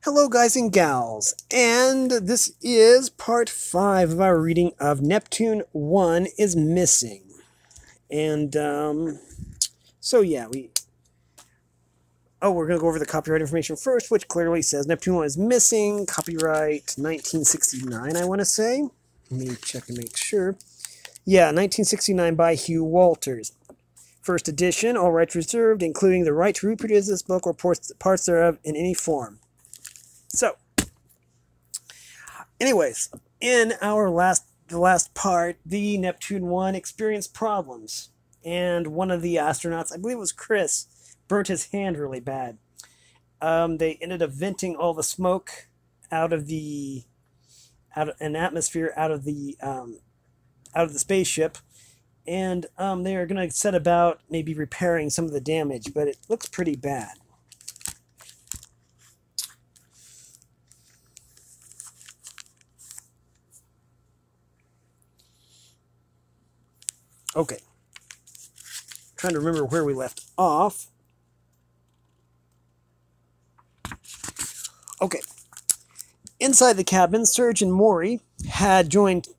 Hello, guys and gals, and this is part 5 of our reading of Neptune 1 is Missing. And, so yeah, we're going to go over the copyright information first, which clearly says Neptune 1 is missing, copyright 1969, I want to say. Let me check and make sure. Yeah, 1969 by Hugh Walters. First edition, all rights reserved, including the right to reproduce this book or parts thereof in any form. So, anyways, in the last part, the Neptune 1 experienced problems, and one of the astronauts, I believe it was Chris, burnt his hand really bad. They ended up venting all the smoke out of an atmosphere out of the spaceship, and they are going to set about maybe repairing some of the damage, but it looks pretty bad. Okay. Trying to remember where we left off. Okay. Inside the cabin, Surgeon Maury had joined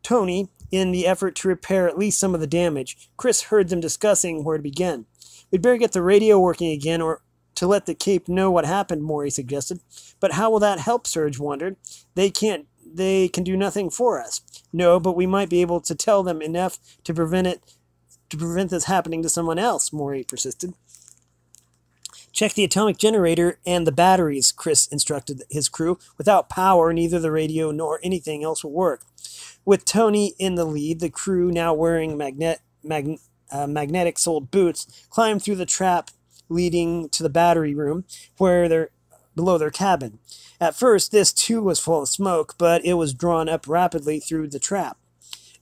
Tony in the effort to repair at least some of the damage. Chris heard them discussing where to begin. We'd better get the radio working again, or to let the Cape know what happened, Maury suggested. But how will that help, Surge wondered. They can do nothing for us. No, but we might be able to tell them enough to prevent this happening to someone else, Maury persisted. Check the atomic generator and the batteries, Chris instructed his crew. Without power, neither the radio nor anything else will work. With Tony in the lead, the crew, now wearing magnetic-soled boots, climbed through the trap leading to the battery room, below their cabin. At first, this too was full of smoke, but it was drawn up rapidly through the trap.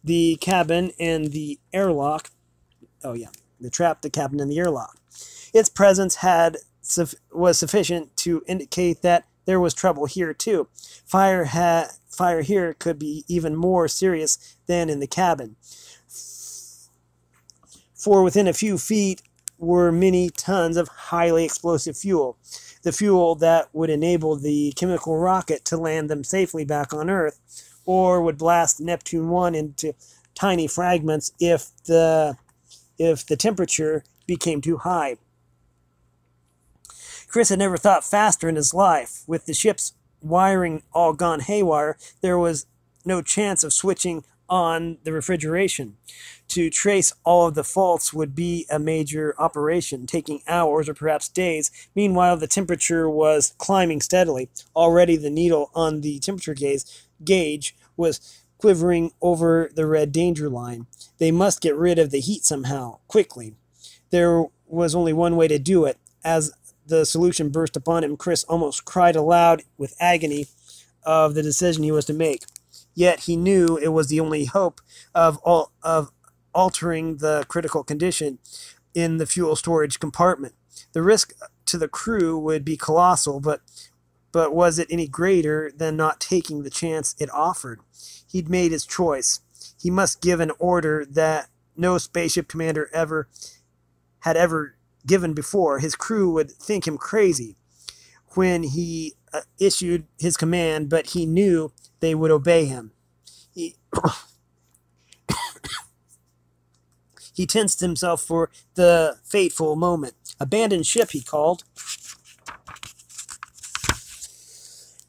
The cabin and the airlock. Oh yeah, the trap, the cabin, and the airlock. Its presence was sufficient to indicate that there was trouble here too. Fire here could be even more serious than in the cabin, for within a few feet were many tons of highly explosive fuel, the fuel that would enable the chemical rocket to land them safely back on Earth, or would blast Neptune 1 into tiny fragments if the temperature became too high. Chris had never thought faster in his life. With the ship's wiring all gone haywire, there was no chance of switching on the refrigeration. To trace all of the faults would be a major operation, taking hours or perhaps days. Meanwhile, the temperature was climbing steadily. Already the needle on the temperature gauge was quivering over the red danger line. They must get rid of the heat somehow, quickly. There was only one way to do it. As the solution burst upon him, Chris almost cried aloud with agony of the decision he was to make. Yet he knew it was the only hope of altering the critical condition in the fuel storage compartment. The risk to the crew would be colossal, but was it any greater than not taking the chance it offered? He'd made his choice. He must give an order that no spaceship commander had ever given before. His crew would think him crazy when he issued his command, but he knew they would obey him. He tensed himself for the fateful moment. Abandon ship, he called.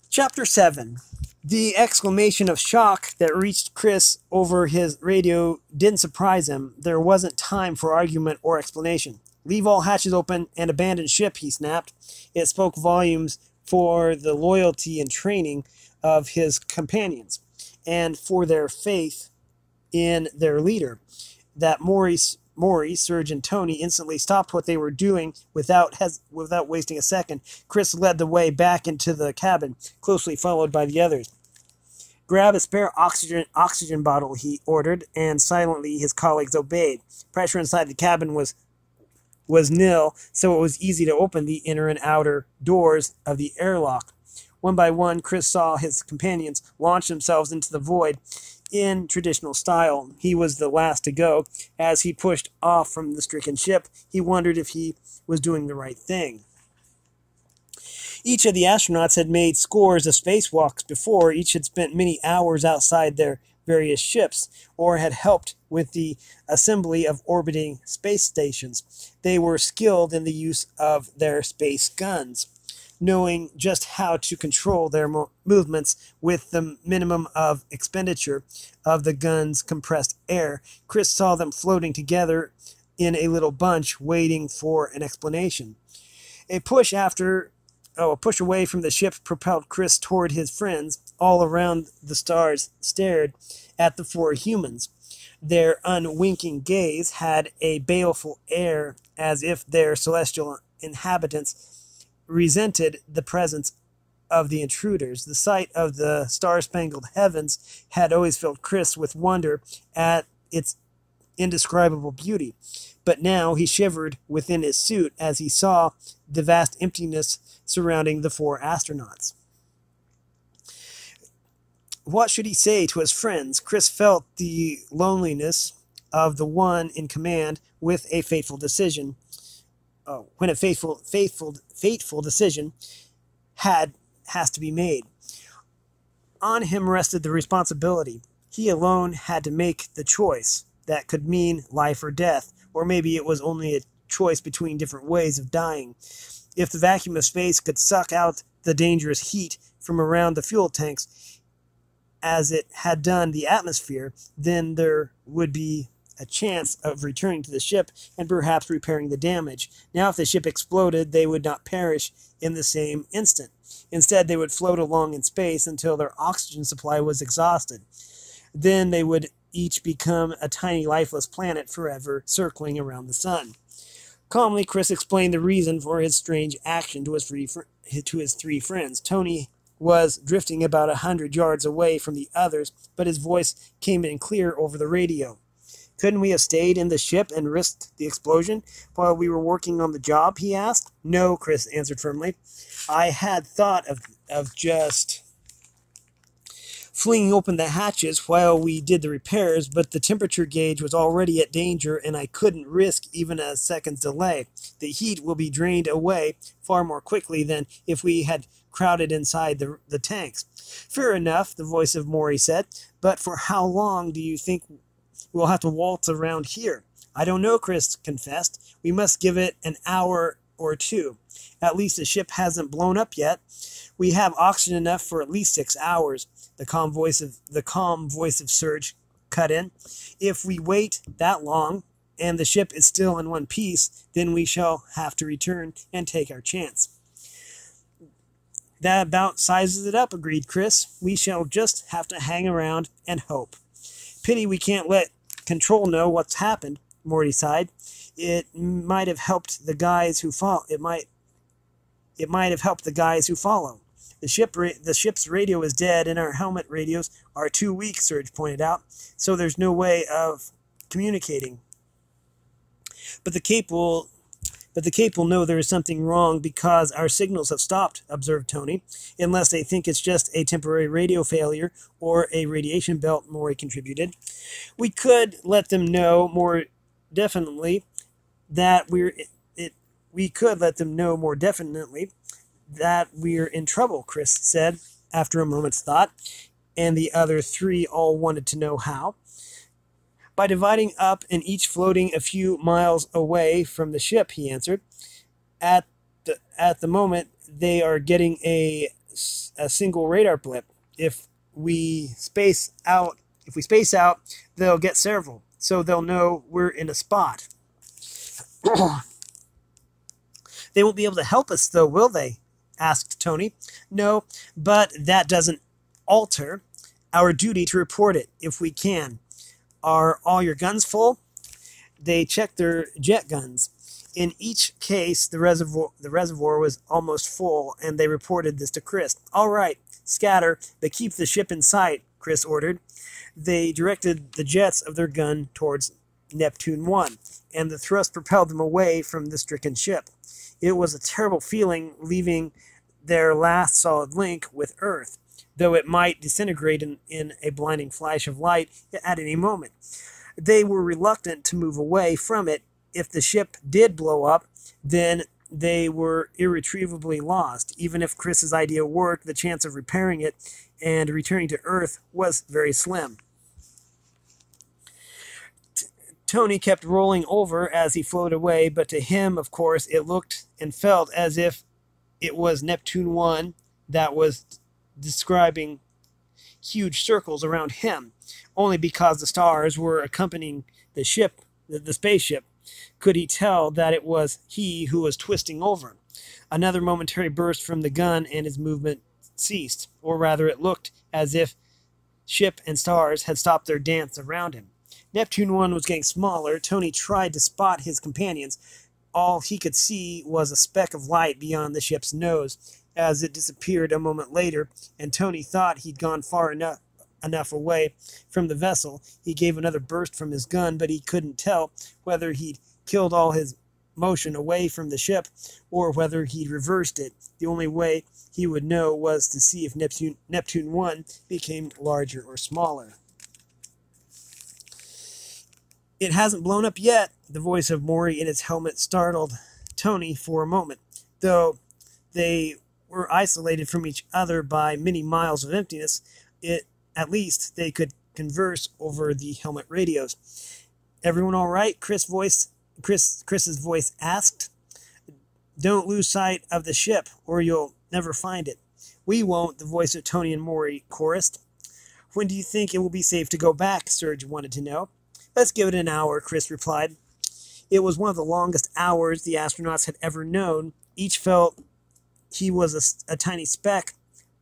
Chapter 7. The exclamation of shock that reached Chris over his radio didn't surprise him. There wasn't time for argument or explanation. Leave all hatches open and abandon ship, he snapped. It spoke volumes for the loyalty and training of his companions, and for their faith in their leader. That Maury, Surge, and Tony instantly stopped what they were doing without wasting a second. Chris led the way back into the cabin, closely followed by the others. Grab a spare oxygen bottle, he ordered, and silently his colleagues obeyed. Pressure inside the cabin was nil, so it was easy to open the inner and outer doors of the airlock. One by one, Chris saw his companions launch themselves into the void in traditional style. He was the last to go. As he pushed off from the stricken ship, he wondered if he was doing the right thing. Each of the astronauts had made scores of spacewalks before. Each had spent many hours outside their various ships, or had helped with the assembly of orbiting space stations. They were skilled in the use of their space guns, knowing just how to control their movements with the minimum of expenditure of the gun's compressed air. Chris saw them floating together in a little bunch, waiting for an explanation. A push away from the ship propelled Chris toward his friends. All around the stars stared at the four humans. Their unwinking gaze had a baleful air, as if their celestial inhabitants resented the presence of the intruders. The sight of the star-spangled heavens had always filled Chris with wonder at its indescribable beauty. But now he shivered within his suit as he saw the vast emptiness surrounding the four astronauts. What should he say to his friends? Chris felt the loneliness of the one in command with a fateful decision. When a fateful decision has to be made. On him rested the responsibility. He alone had to make the choice that could mean life or death, or maybe it was only a choice between different ways of dying. If the vacuum of space could suck out the dangerous heat from around the fuel tanks, as it had done the atmosphere, then there would be a chance of returning to the ship and perhaps repairing the damage. Now, if the ship exploded, they would not perish in the same instant. Instead, they would float along in space until their oxygen supply was exhausted. Then they would each become a tiny lifeless planet forever circling around the sun. Calmly, Chris explained the reason for his strange action to his three friends. Tony was drifting about 100 yards away from the others, but his voice came in clear over the radio. Couldn't we have stayed in the ship and risked the explosion while we were working on the job, he asked. No, Chris answered firmly. I had thought of just flinging open the hatches while we did the repairs, but the temperature gauge was already at danger and I couldn't risk even a second's delay. The heat will be drained away far more quickly than if we had crowded inside the tanks. Fair enough, the voice of Maury said, but for how long do you think we'll have to waltz around here? I don't know, Chris confessed. We must give it an hour or two. At least the ship hasn't blown up yet. We have oxygen enough for at least 6 hours. The calm voice of Serge cut in. If we wait that long and the ship is still in one piece, then we shall have to return and take our chance. That about sizes it up, agreed Chris. We shall just have to hang around and hope. Pity we can't let Control know what's happened, Morty sighed. It might have helped the guys who follow. It might have helped the guys who follow. The ship's radio is dead, and our helmet radios are too weak, Serge pointed out, so there's no way of communicating. But the Cape will know there is something wrong because our signals have stopped, observed Tony, unless they think it's just a temporary radio failure or a radiation belt, Maury contributed. We could let them know more definitely that we're in trouble, Chris said after a moment's thought, and the other three all wanted to know how. By dividing up and each floating a few miles away from the ship, he answered. At the moment, they are getting a single radar blip. If we space out, they'll get several, so they'll know we're in a spot. They won't be able to help us, though, will they? Asked Tony. No, but that doesn't alter our duty to report it if we can. Are all your guns full? They checked their jet guns. In each case, the reservoir was almost full, and they reported this to Chris. All right, scatter, but keep the ship in sight, Chris ordered. They directed the jets of their gun towards Neptune 1, and the thrust propelled them away from the stricken ship. It was a terrible feeling leaving their last solid link with Earth, though it might disintegrate in a blinding flash of light at any moment. They were reluctant to move away from it. If the ship did blow up, then they were irretrievably lost. Even if Chris's idea worked, the chance of repairing it and returning to Earth was very slim. Tony kept rolling over as he floated away, but to him, of course, it looked and felt as if it was Neptune 1 that was describing huge circles around him. Only because the stars were accompanying the ship, the spaceship, could he tell that it was he who was twisting over. Another momentary burst from the gun and his movement ceased, or rather it looked as if ship and stars had stopped their dance around him. Neptune 1 was getting smaller. Tony tried to spot his companions. All he could see was a speck of light beyond the ship's nose as it disappeared a moment later, and Tony thought he'd gone far enough away from the vessel. He gave another burst from his gun, but he couldn't tell whether he'd killed all his motion away from the ship or whether he'd reversed it. The only way he would know was to see if Neptune 1 became larger or smaller. "It hasn't blown up yet," the voice of Maury in his helmet startled Tony for a moment. Though they were isolated from each other by many miles of emptiness, at least they could converse over the helmet radios. "Everyone all right?" Chris's voice asked. "Don't lose sight of the ship, or you'll never find it." "We won't," the voice of Tony and Maury chorused. "When do you think it will be safe to go back?" Serge wanted to know. "Let's give it an hour," Chris replied. It was one of the longest hours the astronauts had ever known. Each felt he was a tiny speck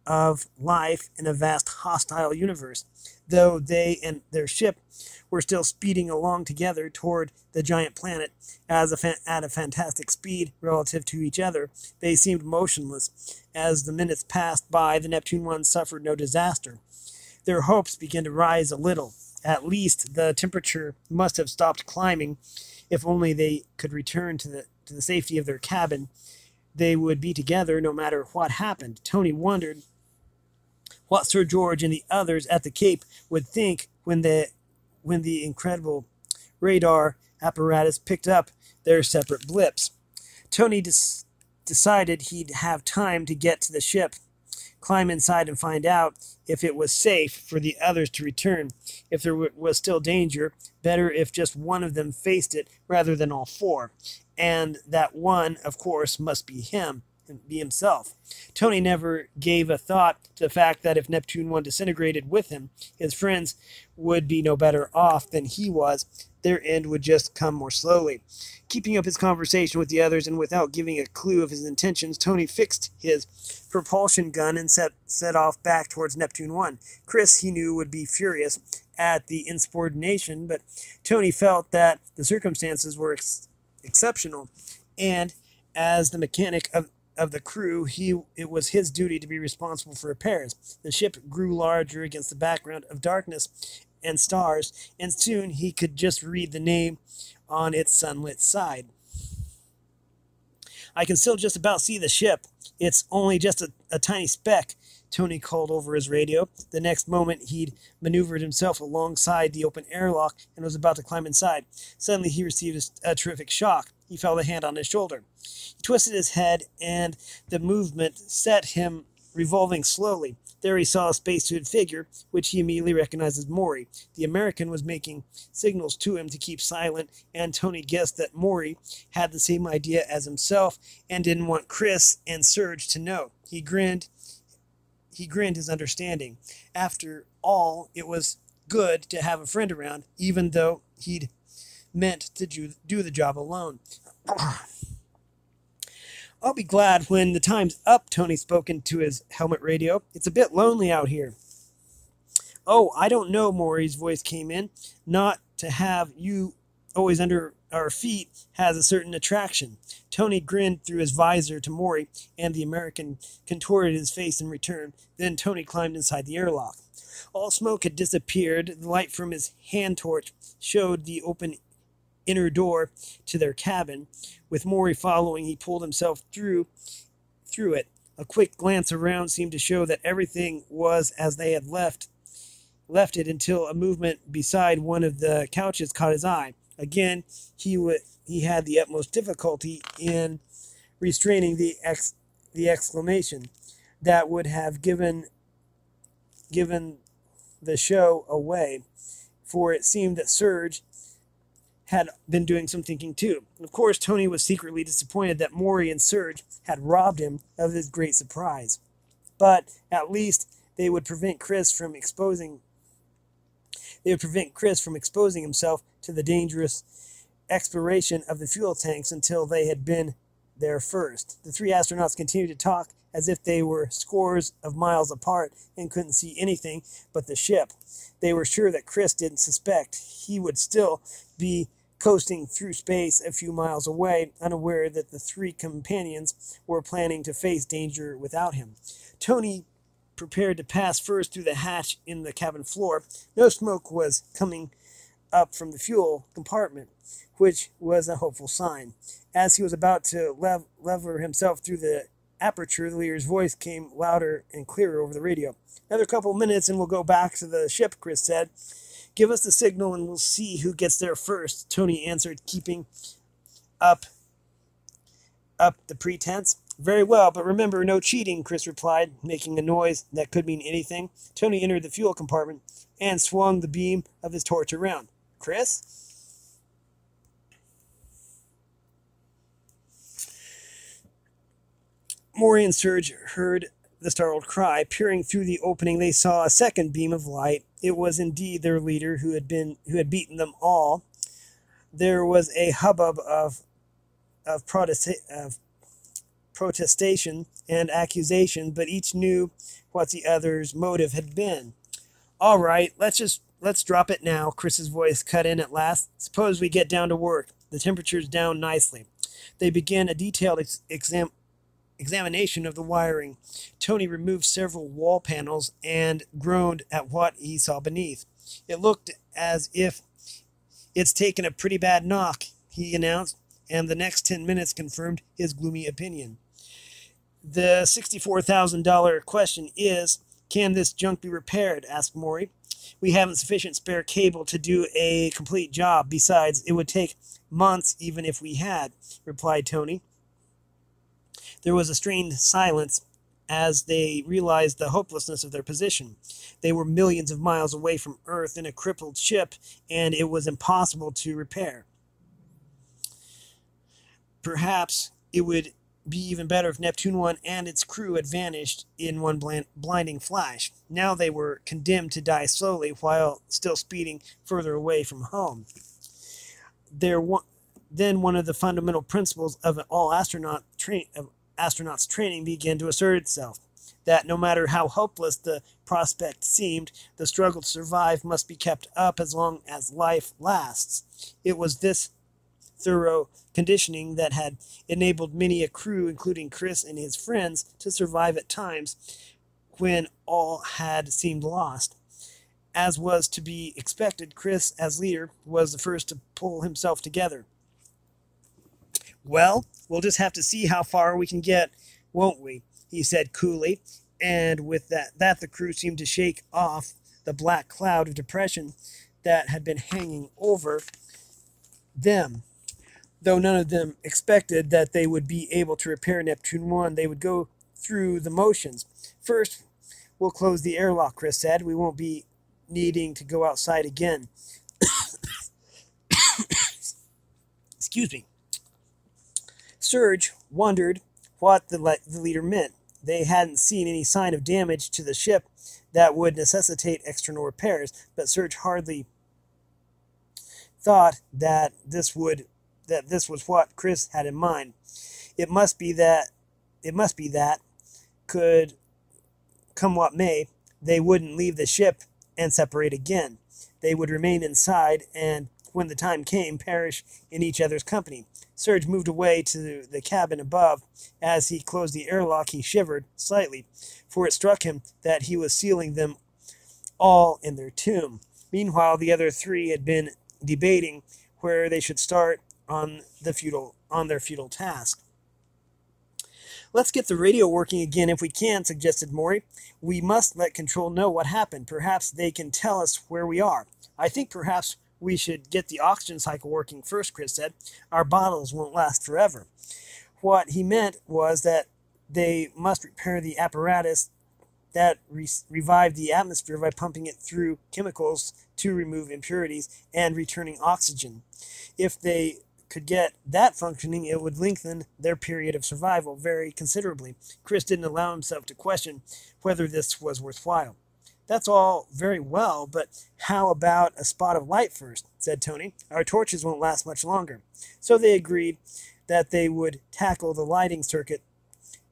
of life in a vast hostile universe, though they and their ship were still speeding along together toward the giant planet at a fantastic speed relative to each other. They seemed motionless. As the minutes passed by, the Neptune 1 suffered no disaster. Their hopes began to rise a little. At least the temperature must have stopped climbing. If only they could return to the safety of their cabin, they would be together no matter what happened. Tony wondered what Sir George and the others at the Cape would think when the incredible radar apparatus picked up their separate blips. Tony decided he'd have time to get to the ship, climb inside and find out if it was safe for the others to return. If there was still danger, better if just one of them faced it rather than all four. And that one, of course, must be himself. Tony never gave a thought to the fact that if Neptune 1 disintegrated with him, his friends would be no better off than he was. Their end would just come more slowly. Keeping up his conversation with the others and without giving a clue of his intentions, Tony fixed his propulsion gun and set off back towards Neptune 1. Chris, he knew, would be furious at the insubordination, but Tony felt that the circumstances were exceptional, and as the mechanic of the crew, it was his duty to be responsible for repairs. The ship grew larger against the background of darkness and stars, and soon he could just read the name on its sunlit side. "I can still just about see the ship. It's only just a tiny speck," Tony called over his radio. The next moment, he'd maneuvered himself alongside the open airlock and was about to climb inside. Suddenly, he received a terrific shock. He felt a hand on his shoulder. He twisted his head, and the movement set him revolving slowly. There he saw a spacesuited figure, which he immediately recognized as Maury. The American was making signals to him to keep silent, and Tony guessed that Maury had the same idea as himself and didn't want Chris and Serge to know. He grinned his understanding. After all, it was good to have a friend around, even though he'd meant to do the job alone. "I'll be glad when the time's up," Tony spoke into his helmet radio. "It's a bit lonely out here." "Oh, I don't know," Maury's voice came in. "Not to have you always under our feet has a certain attraction." Tony grinned through his visor to Maury, and the American contorted his face in return. Then Tony climbed inside the airlock. All smoke had disappeared. The light from his hand torch showed the open inner door to their cabin. With Maury following, he pulled himself through it. A quick glance around seemed to show that everything was as they had left it until a movement beside one of the couches caught his eye. Again, he had the utmost difficulty in restraining the exclamation that would have given the show away, for it seemed that Serge had been doing some thinking too. Of course, Tony was secretly disappointed that Maury and Serge had robbed him of his great surprise. But at least they would prevent Chris from exposing himself to the dangerous exploration of the fuel tanks until they had been there first. The three astronauts continued to talk as if they were scores of miles apart and couldn't see anything but the ship. They were sure that Chris didn't suspect he would still be coasting through space a few miles away, unaware that the three companions were planning to face danger without him. Tony prepared to pass first through the hatch in the cabin floor. No smoke was coming up from the fuel compartment, which was a hopeful sign. As he was about to lever himself through the aperture, the leader's voice came louder and clearer over the radio. "Another couple of minutes and we'll go back to the ship," Chris said. "Give us the signal and we'll see who gets there first," Tony answered, keeping up the pretense. "Very well, but remember, no cheating," Chris replied, making a noise that could mean anything. Tony entered the fuel compartment and swung the beam of his torch around. "Chris?" Maury and Serge heard the startled cry. Peering through the opening, they saw a second beam of light. It was indeed their leader who had beaten them all. There was a hubbub of protestation and accusation, but each knew what the other's motive had been. "All right, let's drop it now," Chris's voice cut in at last. "Suppose we get down to work. The temperature's down nicely." They began a detailed examination of the wiring. Tony removed several wall panels and groaned at what he saw beneath. "It looked as if it's taken a pretty bad knock," he announced, and the next 10 minutes confirmed his gloomy opinion. "The $64,000 question is, can this junk be repaired?" asked Maury. "We haven't sufficient spare cable to do a complete job. Besides, it would take months even if we had," replied Tony. There was a strained silence as they realized the hopelessness of their position. They were millions of miles away from Earth in a crippled ship, and it was impossible to repair. Perhaps it would be even better if Neptune 1 and its crew had vanished in one blinding flash. Now they were condemned to die slowly while still speeding further away from home. Then one of the fundamental principles of all astronauts' training began to assert itself, that no matter how hopeless the prospect seemed, the struggle to survive must be kept up as long as life lasts. It was this thorough conditioning that had enabled many a crew, including Chris and his friends, to survive at times when all had seemed lost. As was to be expected, Chris, as leader, was the first to pull himself together. "Well, we'll just have to see how far we can get, won't we?" he said coolly, and with that the crew seemed to shake off the black cloud of depression that had been hanging over them. Though none of them expected that they would be able to repair Neptune 1, they would go through the motions. "First, we'll close the airlock," Chris said. "We won't be needing to go outside again." Excuse me. Serge wondered what the leader meant. They hadn't seen any sign of damage to the ship that would necessitate external repairs, but Serge hardly thought that this was what Chris had in mind. It must be that, could come what may, they wouldn't leave the ship and separate again. They would remain inside and, when the time came, perish in each other's company. Serge moved away to the cabin above. As he closed the airlock, he shivered slightly, for it struck him that he was sealing them all in their tomb. Meanwhile, the other three had been debating where they should start on their futile task. "Let's get the radio working again if we can," suggested Maury. "We must let Control know what happened. Perhaps they can tell us where we are." "I think perhaps we should get the oxygen cycle working first," Chris said. "Our bottles won't last forever." What he meant was that they must repair the apparatus that revived the atmosphere by pumping it through chemicals to remove impurities and returning oxygen. If they could get that functioning, it would lengthen their period of survival very considerably. Chris didn't allow himself to question whether this was worthwhile. That's all very well, but how about a spot of light first, said Tony. Our torches won't last much longer. So they agreed that they would tackle the lighting circuit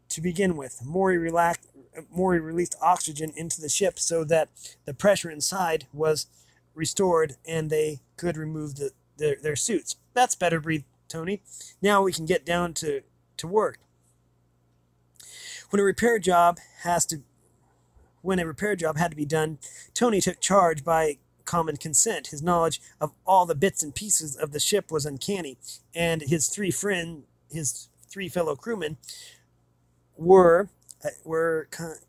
to begin with. Maury released oxygen into the ship so that the pressure inside was restored and they could remove their suits. That's better, breathed Tony. Now we can get down to work. When a repair job had to be done, Tony took charge by common consent. His knowledge of all the bits and pieces of the ship was uncanny, and his three fellow crewmen were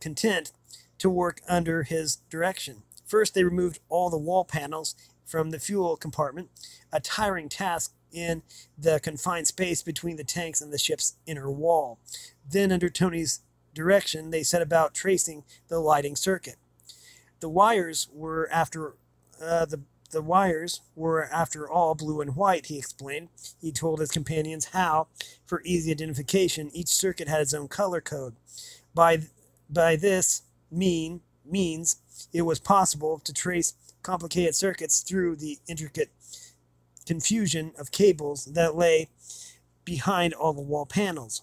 content to work under his direction. First, they removed all the wall panels from the fuel compartment, a tiring task in the confined space between the tanks and the ship's inner wall. Then, under Tony's direction, they set about tracing the lighting circuit. The wires were after all blue and white, he explained. He told his companions how, for easy identification, each circuit had its own color code. By this means, it was possible to trace complicated circuits through the intricate confusion of cables that lay behind all the wall panels.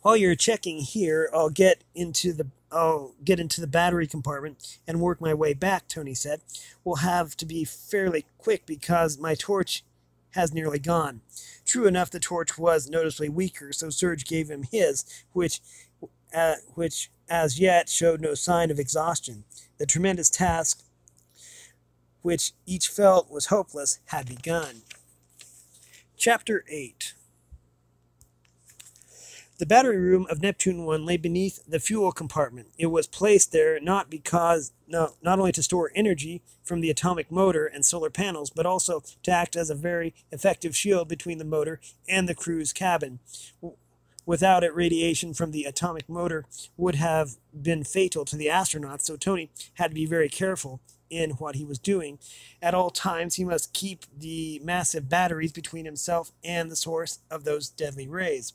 While you're checking here, I'll get into the battery compartment and work my way back, Tony said. We'll have to be fairly quick because my torch has nearly gone. True enough, the torch was noticeably weaker, so Serge gave him his, which as yet showed no sign of exhaustion. The tremendous task, which each felt was hopeless, had begun. Chapter 8. The battery room of Neptune 1 lay beneath the fuel compartment. It was placed there not only to store energy from the atomic motor and solar panels, but also to act as a very effective shield between the motor and the crew's cabin. Without it, radiation from the atomic motor would have been fatal to the astronauts, so Tony had to be very careful in what he was doing. At all times, he must keep the massive batteries between himself and the source of those deadly rays.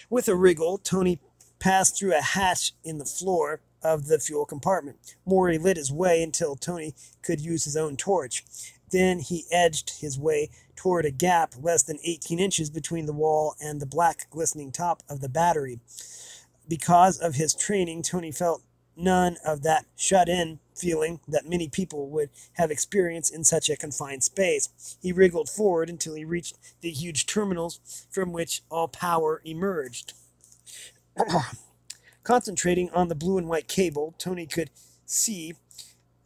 With a wriggle, Tony passed through a hatch in the floor of the fuel compartment. Maury lit his way until Tony could use his own torch. Then he edged his way toward a gap less than 18 inches between the wall and the black glistening top of the battery. Because of his training, Tony felt none of that shut-in feeling that many people would have experienced in such a confined space. He wriggled forward until he reached the huge terminals from which all power emerged. Concentrating on the blue and white cable, Tony could see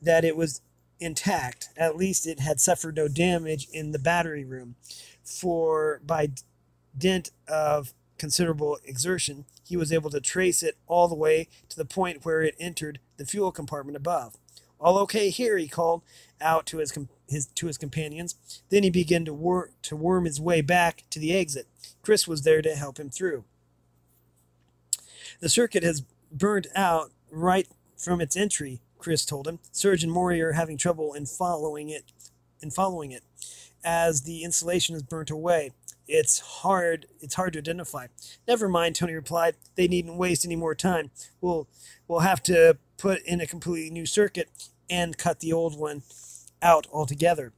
that it was intact. At least it had suffered no damage in the battery room, for by dint of considerable exertion, he was able to trace it all the way to the point where it entered the fuel compartment above. All okay here, he called out to his companions. Then he began to worm his way back to the exit. Chris was there to help him through. The circuit has burned out right from its entry, Chris told him. Serge and Maury are having trouble in following it, as the insulation is burnt away. It's hard to identify. Never mind, Tony replied. They needn't waste any more time. We'll have to put in a completely new circuit and cut the old one out altogether.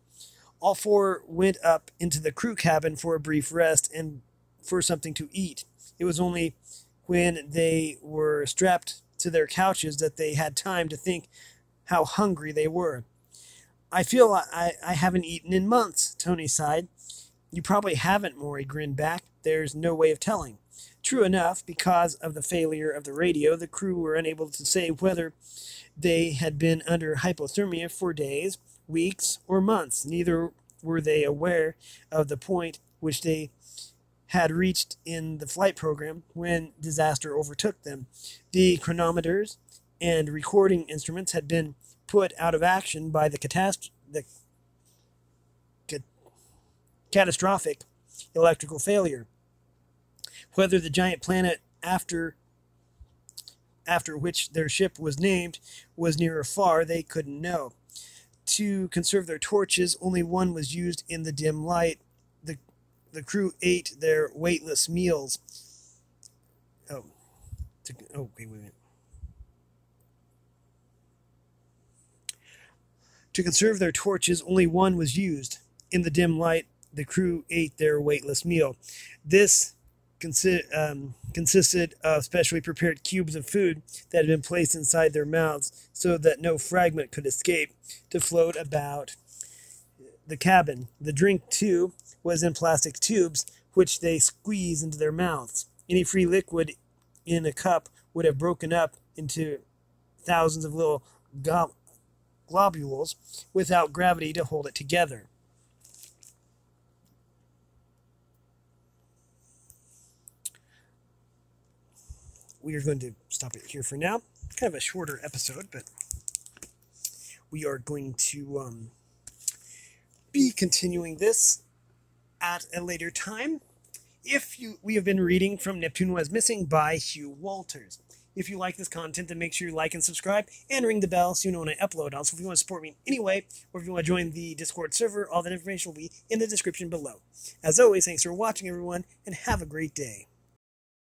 All four went up into the crew cabin for a brief rest and for something to eat. It was only when they were strapped to their couches that they had time to think how hungry they were. I feel I haven't eaten in months, Tony sighed. You probably haven't, Maury grinned back. There's no way of telling. True enough, because of the failure of the radio, the crew were unable to say whether they had been under hypothermia for days, weeks, or months. Neither were they aware of the point which they had reached in the flight program when disaster overtook them. The chronometers and recording instruments had been put out of action by the catastrophic electrical failure. Whether the giant planet after which their ship was named was near or far, they couldn't know. To conserve their torches, only one was used in the dim light. The crew ate their weightless meals. Wait a minute. To conserve their torches, only one was used. In the dim light, the crew ate their weightless meal. This consisted of specially prepared cubes of food that had been placed inside their mouths so that no fragment could escape to float about the cabin. The drink, too, was in plastic tubes, which they squeezed into their mouths. Any free liquid in a cup would have broken up into thousands of little globules without gravity to hold it together. We are going to stop it here for now. Kind of a shorter episode, but we are going to be continuing this at a later time. We have been reading from Neptune Was Missing by Hugh Walters. If you like this content, then make sure you like and subscribe and ring the bell so you know when I upload. Also, if you want to support me in any way, or if you want to join the Discord server, all that information will be in the description below. As always, thanks for watching, everyone, and have a great day.